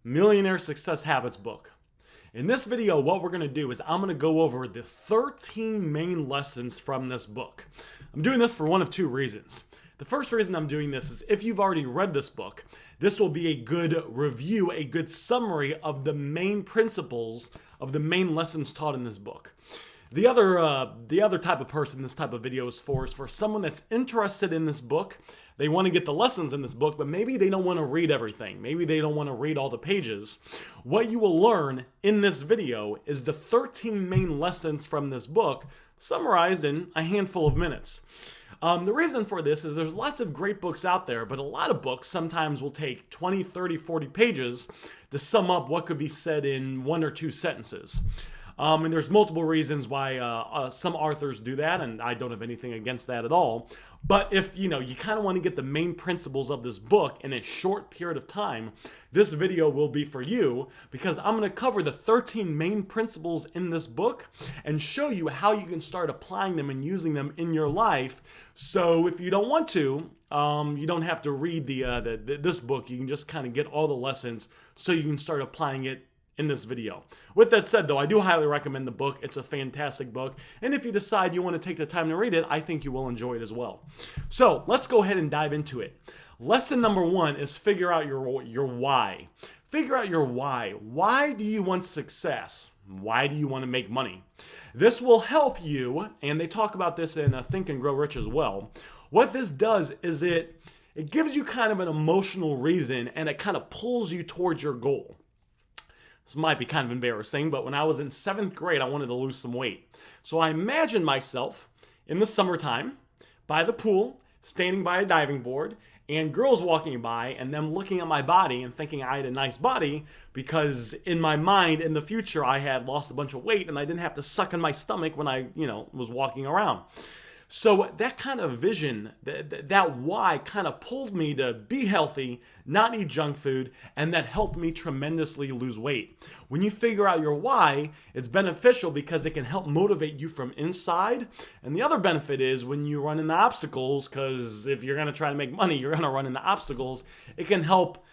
Millionaire Success Habits book. In this video, what we're going to do is I'm going to go over the 13 main lessons from this book. I'm doing this for one of two reasons. The first reason I'm doing this is if you've already read this book, this will be a good review, a good summary of the main principles of the main lessons taught in this book. The other type of person this type of video is for someone that's interested in this book. They want to get the lessons in this book, but maybe they don't want to read everything. Maybe they don't want to read all the pages. What you will learn in this video is the 13 main lessons from this book summarized in a handful of minutes. The reason for this is there's lots of great books out there, but a lot of books sometimes will take 20, 30, 40 pages to sum up what could be said in one or two sentences. And there's multiple reasons why some authors do that, and I don't have anything against that at all. But if you kind of want to get the main principles of this book in a short period of time, this video will be for you because I'm going to cover the 13 main principles in this book and show you how you can start applying them and using them in your life. So if you don't want to, you don't have to read this book. You can just kind of get all the lessons so you can start applying it in this video. With that said, though, I do highly recommend the book. It's a fantastic book. And if you decide you want to take the time to read it, I think you will enjoy it as well. So let's go ahead and dive into it. Lesson number 1 is figure out your why. Figure out your why. Why do you want success? Why do you want to make money? This will help you, and they talk about this in Think and Grow Rich as well. What this does is it gives you kind of an emotional reason, and it kind of pulls you towards your goal. This might be kind of embarrassing, but when I was in 7th grade, I wanted to lose some weight. So I imagined myself in the summertime by the pool, standing by a diving board, and girls walking by and them looking at my body and thinking I had a nice body because in my mind, in the future, I had lost a bunch of weight and I didn't have to suck in my stomach when I, was walking around. So that kind of vision, that why kind of pulled me to be healthy, not eat junk food, and that helped me tremendously lose weight. When you figure out your why, it's beneficial because it can help motivate you from inside. And the other benefit is when you run into obstacles, because if you're going to try to make money, you're going to run into obstacles, it can help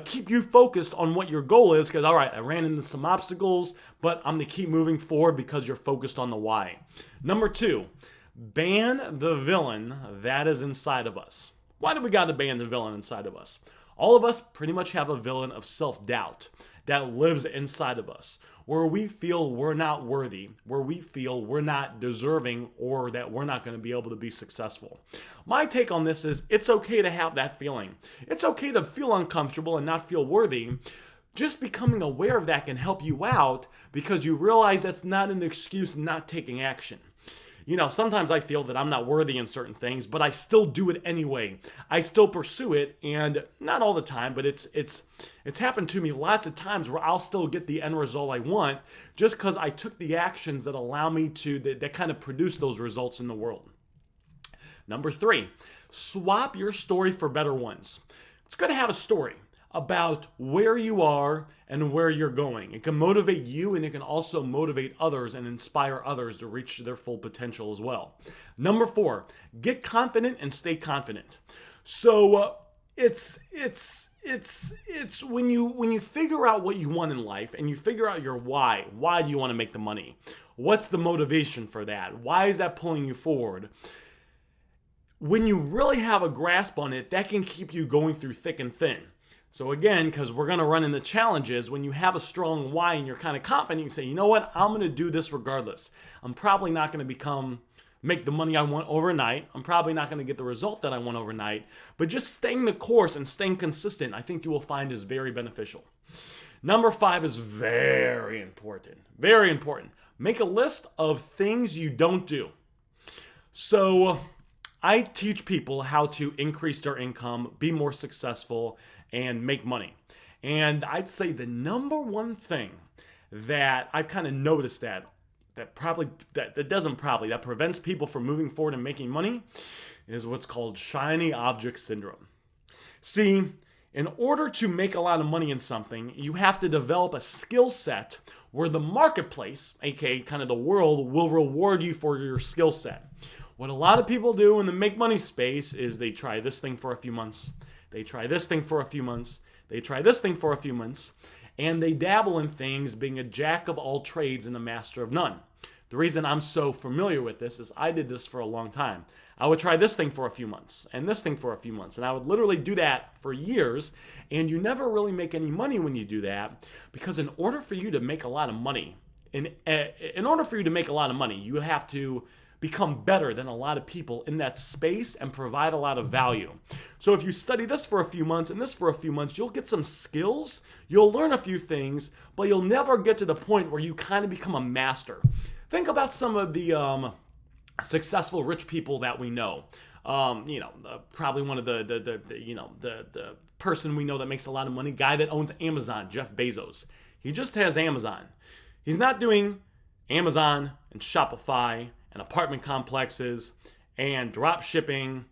keep you focused on what your goal is because, all right, I ran into some obstacles, but I'm going to keep moving forward because you're focused on the why. Number 2. Ban the villain that is inside of us. Why do we got to ban the villain inside of us? All of us pretty much have a villain of self-doubt that lives inside of us, where we feel we're not worthy, where we feel we're not deserving, or that we're not going to be able to be successful. My take on this is it's okay to have that feeling. It's okay to feel uncomfortable and not feel worthy. Just becoming aware of that can help you out because you realize that's not an excuse not taking action. Sometimes I feel that I'm not worthy in certain things, but I still do it anyway. I still pursue it, and not all the time, but it's happened to me lots of times where I'll still get the end result I want just because I took the actions that allow me to, that kind of produce those results in the world. Number 3, swap your story for better ones. It's good to have a story about where you are and where you're going. It can motivate you and it can also motivate others and inspire others to reach their full potential as well. Number 4, get confident and stay confident. So it's when you figure out what you want in life and you figure out your why. Why do you want to make the money? What's the motivation for that? Why is that pulling you forward? When you really have a grasp on it, that can keep you going through thick and thin. So again, because we're going to run into challenges, when you have a strong why and you're kind of confident, you say, you know what, I'm going to do this regardless. I'm probably not going to make the money I want overnight. I'm probably not going to get the result that I want overnight. But just staying the course and staying consistent, I think you will find is very beneficial. Number 5 is very important. Very important. Make a list of things you don't do. So I teach people how to increase their income, be more successful, and make money. And I'd say the number one thing that I've kind of noticed that prevents people from moving forward and making money is what's called shiny object syndrome. See, in order to make a lot of money in something, you have to develop a skill set where the marketplace, aka kind of the world, will reward you for your skill set. What a lot of people do in the make money space is they try this thing for a few months. They try this thing for a few months. They try this thing for a few months, and they dabble in things, being a jack of all trades and a master of none. The reason I'm so familiar with this is I did this for a long time. I would try this thing for a few months and this thing for a few months, and I would literally do that for years, and you never really make any money when you do that, because in order for you to make a lot of money, in order for you to make a lot of money, you have to become better than a lot of people in that space and provide a lot of value. So if you study this for a few months and this for a few months, you'll get some skills, you'll learn a few things, but you'll never get to the point where you kind of become a master. Think about some of the successful rich people that we know. Probably one of the person we know that makes a lot of money, guy that owns Amazon, Jeff Bezos. He just has Amazon. He's not doing Amazon and Shopify and apartment complexes and drop shipping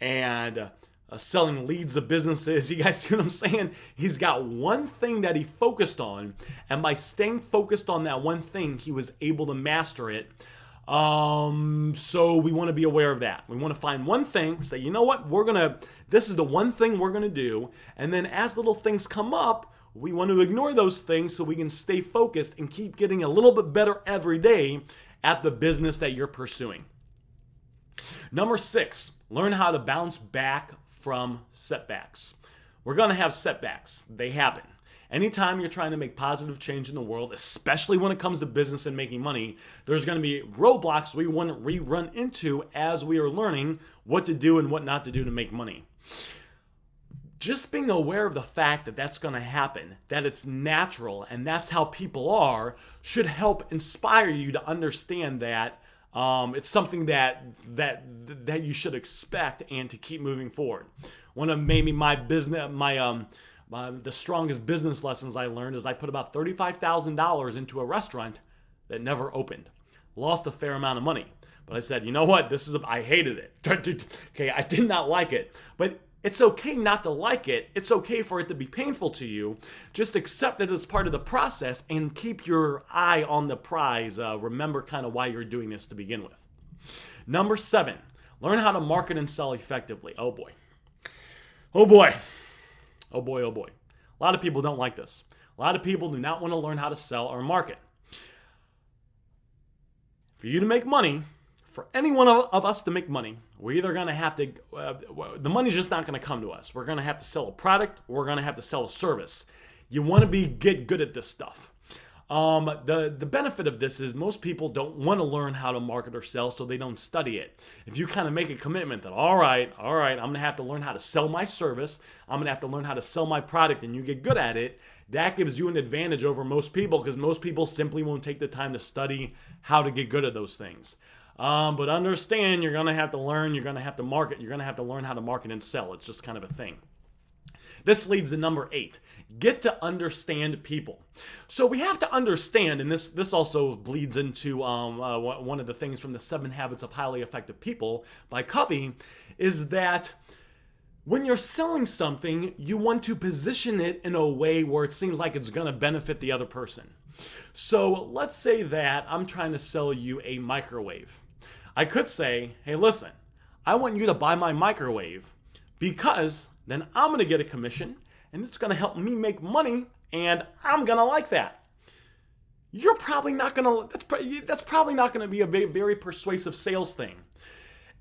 and selling leads of businesses. You guys see what I'm saying? He's got one thing that he focused on, and by staying focused on that one thing, he was able to master it. So we want to be aware of that. We want to find one thing, say, you know what, this is the one thing we're going to do. And then as little things come up, we want to ignore those things so we can stay focused and keep getting a little bit better every day at the business that you're pursuing. Number 6, learn how to bounce back from setbacks. We're going to have setbacks. They happen. Anytime you're trying to make positive change in the world, especially when it comes to business and making money, there's going to be roadblocks we run into as we are learning what to do and what not to do to make money. Just being aware of the fact that that's going to happen, that it's natural, and that's how people are, should help inspire you to understand that it's something that you should expect and to keep moving forward. One of maybe the strongest business lessons I learned is I put about $35,000 into a restaurant that never opened. Lost a fair amount of money. But I said, you know what? I hated it. Okay, I did not like it. But it's okay not to like it. It's okay for it to be painful to you. Just accept it as part of the process and keep your eye on the prize. Remember kind of why you're doing this to begin with. Number 7, learn how to market and sell effectively. Oh boy. Oh boy. Oh boy, oh boy. A lot of people don't like this. A lot of people do not want to learn how to sell or market. For you to make money, for any one of us to make money, we're either going to have to, the money's just not going to come to us. We're going to have to sell a product, or we're going to have to sell a service. You want to get good at this stuff. The benefit of this is most people don't want to learn how to market or sell, so they don't study it. If you kind of make a commitment that, all right, I'm going to have to learn how to sell my service, I'm going to have to learn how to sell my product, and you get good at it, that gives you an advantage over most people, because most people simply won't take the time to study how to get good at those things. But understand, you're going to have to learn, you're going to have to market, you're going to have to learn how to market and sell. It's just kind of a thing. This leads to number 8. Get to understand people. So we have to understand, and this also bleeds into one of the things from the 7 Habits of Highly Effective People by Covey, is that when you're selling something, you want to position it in a way where it seems like it's going to benefit the other person. So let's say that I'm trying to sell you a microwave. I could say, hey, listen, I want you to buy my microwave because then I'm going to get a commission and it's going to help me make money and I'm going to like that. You're probably not going to, that's probably not going to be a very persuasive sales thing.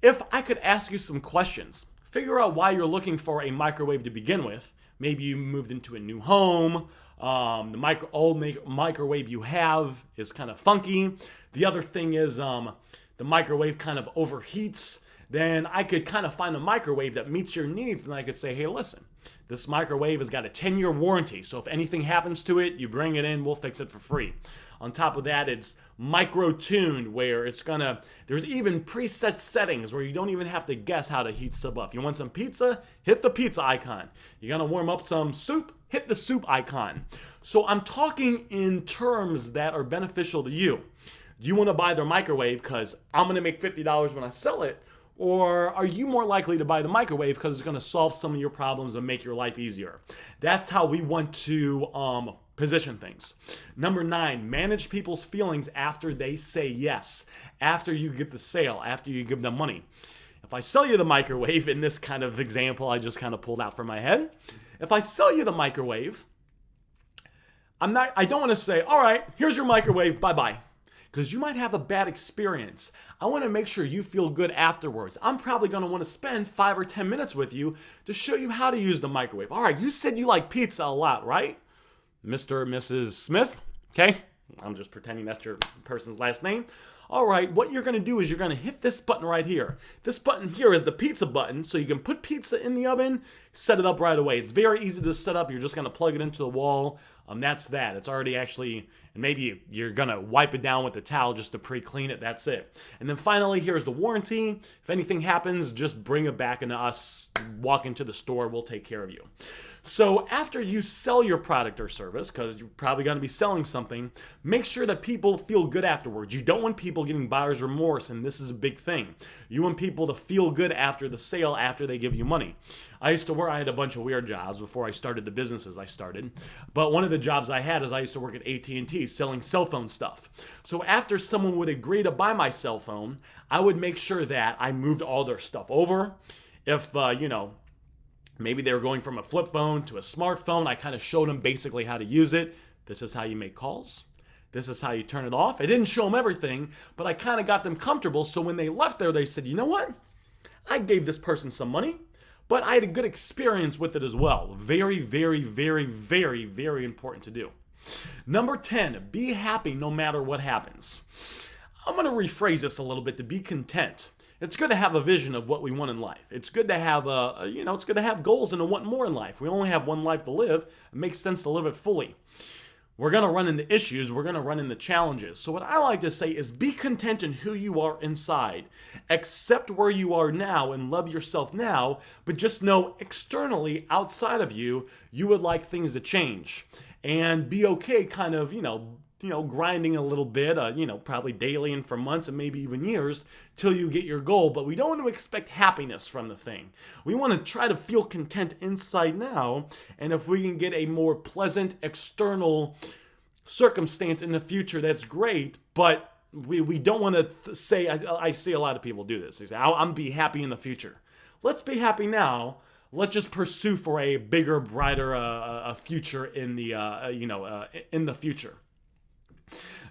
If I could ask you some questions, figure out why you're looking for a microwave to begin with. Maybe you moved into a new home. The old microwave you have is kind of funky. The other thing is the microwave kind of overheats. Then I could kind of find a microwave that meets your needs, and I could say, hey, listen, this microwave has got a 10-year warranty, so if anything happens to it, you bring it in, we'll fix it for free. On top of that, it's micro-tuned, where there's even preset settings where you don't even have to guess how to heat stuff up. You want some pizza? Hit the pizza icon. You're going to warm up some soup? Hit the soup icon. So I'm talking in terms that are beneficial to you. Do you want to buy their microwave because I'm going to make $50 when I sell it? Or are you more likely to buy the microwave because it's going to solve some of your problems and make your life easier? That's how we want to position things. Number 9, manage people's feelings after they say yes, after you get the sale, after you give them money. If I sell you the microwave in this kind of example I just kind of pulled out from my head, if I sell you the microwave, I don't want to say, all right, here's your microwave, bye-bye. Because you might have a bad experience. I want to make sure you feel good afterwards. I'm probably going to want to spend 5 or 10 minutes with you to show you how to use the microwave. All right, you said you like pizza a lot, right? Mr. or Mrs. Smith, okay? I'm just pretending that's your person's last name. All right, what you're going to do is you're going to hit this button right here. This button here is the pizza button, so you can put pizza in the oven, set it up right away. It's very easy to set up. You're just going to plug it into the wall. That's that. It's already actually, and maybe you're going to wipe it down with the towel just to pre-clean it. That's it. And then finally, here's the warranty. If anything happens, just bring it back into us. Walk into the store. We'll take care of you. So after you sell your product or service, because you're probably going to be selling something, make sure that people feel good afterwards. You don't want people getting buyer's remorse, and this is a big thing. You want people to feel good after the sale, after they give you money. I had a bunch of weird jobs before I started the businesses I started, but one of the jobs I had is I used to work at AT&T selling cell phone stuff. So after someone would agree to buy my cell phone, I would make sure that I moved all their stuff over. If, maybe they were going from a flip phone to a smartphone, I kind of showed them basically how to use it. This is how you make calls. This is how you turn it off. I didn't show them everything, but I kind of got them comfortable. So when they left there, they said, you know what? I gave this person some money, but I had a good experience with it as well. Very, very, very, very, very important to do. Number 10, be happy no matter what happens. I'm going to rephrase this a little bit to be content. It's good to have a vision of what we want in life. It's good to have it's good to have goals and to want more in life. We only have one life to live. It makes sense to live it fully. We're going to run into issues. We're going to run into challenges. So what I like to say is be content in who you are inside. Accept where you are now and love yourself now, but just know externally, outside of you, you would like things to change. And be okay kind of, grinding a little bit, probably daily and for months and maybe even years till you get your goal. But we don't want to expect happiness from the thing. We want to try to feel content inside now. And if we can get a more pleasant external circumstance in the future, that's great. But we don't want to say, I see a lot of people do this. They say, I'm be happy in the future. Let's be happy now. Let's just pursue for a bigger, brighter future in the future.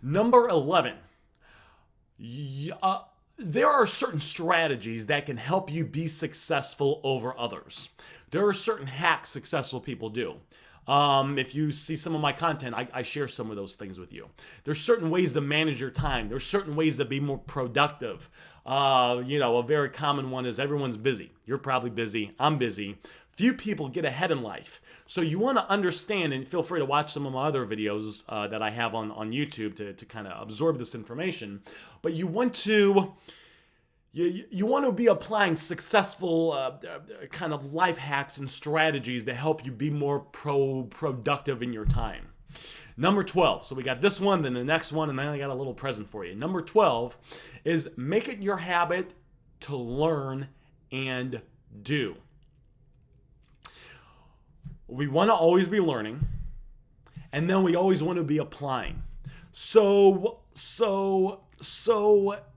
Number 11, there are certain strategies that can help you be successful over others. There are certain hacks successful people do. If you see some of my content, I share some of those things with you. There's certain ways to manage your time. There's certain ways to be more productive. A very common one is everyone's busy. You're probably busy. I'm busy. Few people get ahead in life. So you want to understand, and feel free to watch some of my other videos that I have on YouTube to kind of absorb this information. But you want to be applying successful kind of life hacks and strategies to help you be more productive in your time. Number 12. So we got this one, then the next one, and then I got a little present for you. Number 12 is make it your habit to learn and do. We want to always be learning, and then we always want to be applying. So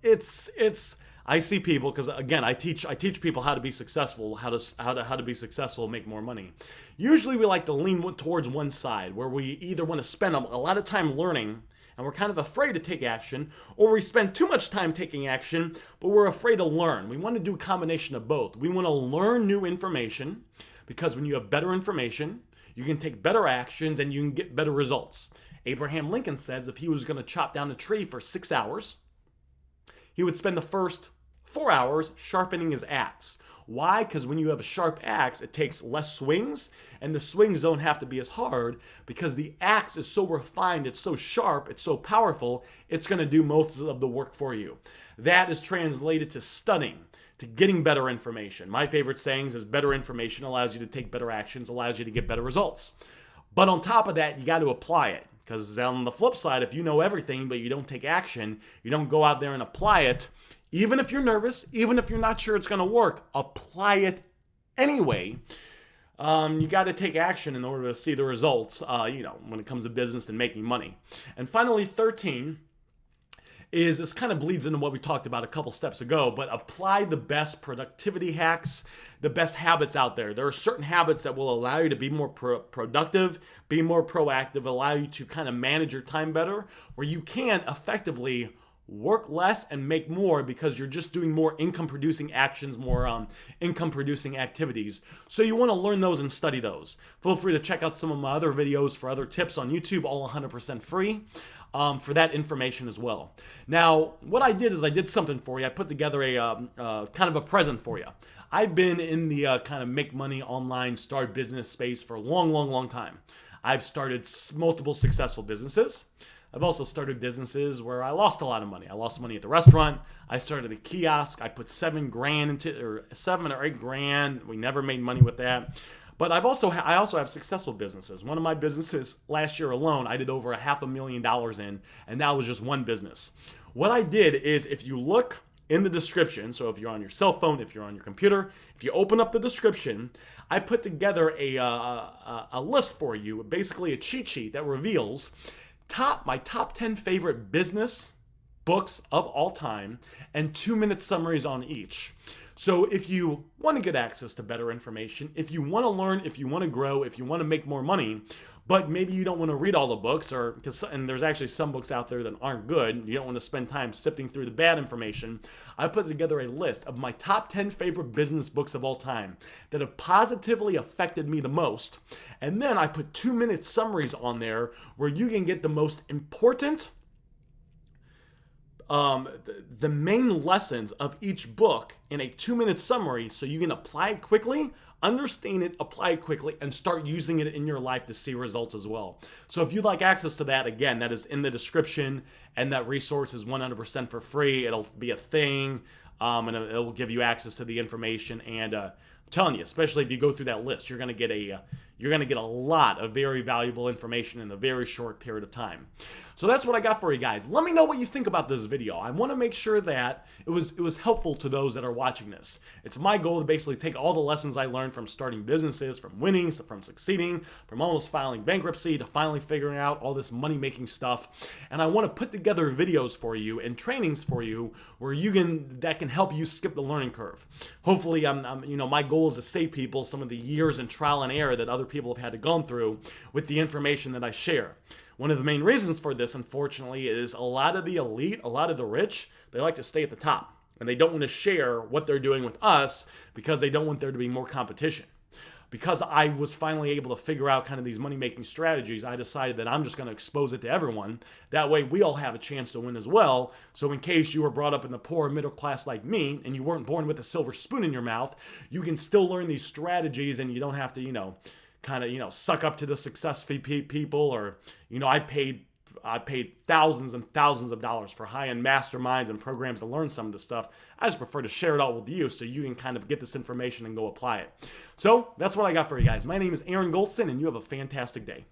it's I see people, because again, I teach people how to be successful, how to be successful and make more money. Usually we like to lean towards one side, where we either want to spend a lot of time learning and we're kind of afraid to take action, or we spend too much time taking action, but we're afraid to learn. We want to do a combination of both. We want to learn new information, because when you have better information, you can take better actions and you can get better results. Abraham Lincoln says if he was going to chop down a tree for 6 hours, he would spend the first 4 hours sharpening his axe. Why? Because when you have a sharp axe, it takes less swings, and the swings don't have to be as hard because the axe is so refined, it's so sharp, it's so powerful, it's going to do most of the work for you. That is translated to studying, to getting better information. My favorite sayings is better information allows you to take better actions, allows you to get better results. But on top of that, you got to apply it. Because on the flip side, if you know everything but you don't take action, you don't go out there and apply it, even if you're nervous, even if you're not sure it's going to work, apply it anyway. You got to take action in order to see the results, when it comes to business and making money. And finally, 13 is this kind of bleeds into what we talked about a couple steps ago, but apply the best productivity hacks, the best habits out there. There are certain habits that will allow you to be more productive, be more proactive, allow you to kind of manage your time better, where you can effectively work less and make more because you're just doing more income producing actions, more income producing activities. So you want to learn those and study those. Feel free to check out some of my other videos for other tips on YouTube, all 100% free. For that information as well. Now, what I did is I did something for you. I put together a kind of a present for you. I've been in the kind of make money online, start business space for a long time. I've started multiple successful businesses. I've also started businesses where I lost a lot of money. I lost money at the restaurant. I started a kiosk. I put $7 grand into, or $7 or $8 grand. We never made money with that. But I also have successful businesses. One of my businesses last year alone, I did over $500,000 in, and that was just one business. What I did is, if you look in the description, so if you're on your cell phone, if you're on your computer, if you open up the description, I put together a list for you, basically a cheat sheet that reveals my top 10 favorite business books of all time and 2-minute summaries on each. So if you want to get access to better information, if you want to learn, if you want to grow, if you want to make more money, but maybe you don't want to read all the books, and there's actually some books out there that aren't good, you don't want to spend time sifting through the bad information, I put together a list of my top 10 favorite business books of all time that have positively affected me the most. And then I put 2-minute summaries on there where you can get the most important, the main lessons of each book in a 2-minute summary, so you can apply it quickly, understand it, apply it quickly, and start using it in your life to see results as well. So if you'd like access to that, again, that is in the description, and that resource is 100% for free. It'll be a thing, and it will give you access to the information. And I'm telling you, especially if you go through that list, you're gonna get a lot of very valuable information in a very short period of time. So that's what I got for you guys. Let me know what you think about this video. I want to make sure that it was helpful to those that are watching this. It's my goal to basically take all the lessons I learned from starting businesses, from winning, from succeeding, from almost filing bankruptcy to finally figuring out all this money-making stuff. And I want to put together videos for you and trainings for you where that can help you skip the learning curve. Hopefully, my goal is to save people some of the years and trial and error that other people have had to go through with the information that I share. One of the main reasons for this, unfortunately, is a lot of the elite, a lot of the rich, they like to stay at the top. And they don't want to share what they're doing with us because they don't want there to be more competition. Because I was finally able to figure out kind of these money-making strategies, I decided that I'm just going to expose it to everyone. That way we all have a chance to win as well. So in case you were brought up in the poor middle class like me and you weren't born with a silver spoon in your mouth, you can still learn these strategies and you don't have to, suck up to the successful people, or, I paid thousands and thousands of dollars for high-end masterminds and programs to learn some of this stuff. I just prefer to share it all with you so you can kind of get this information and go apply it. So that's what I got for you guys. My name is Aaron Goldsten, and you have a fantastic day.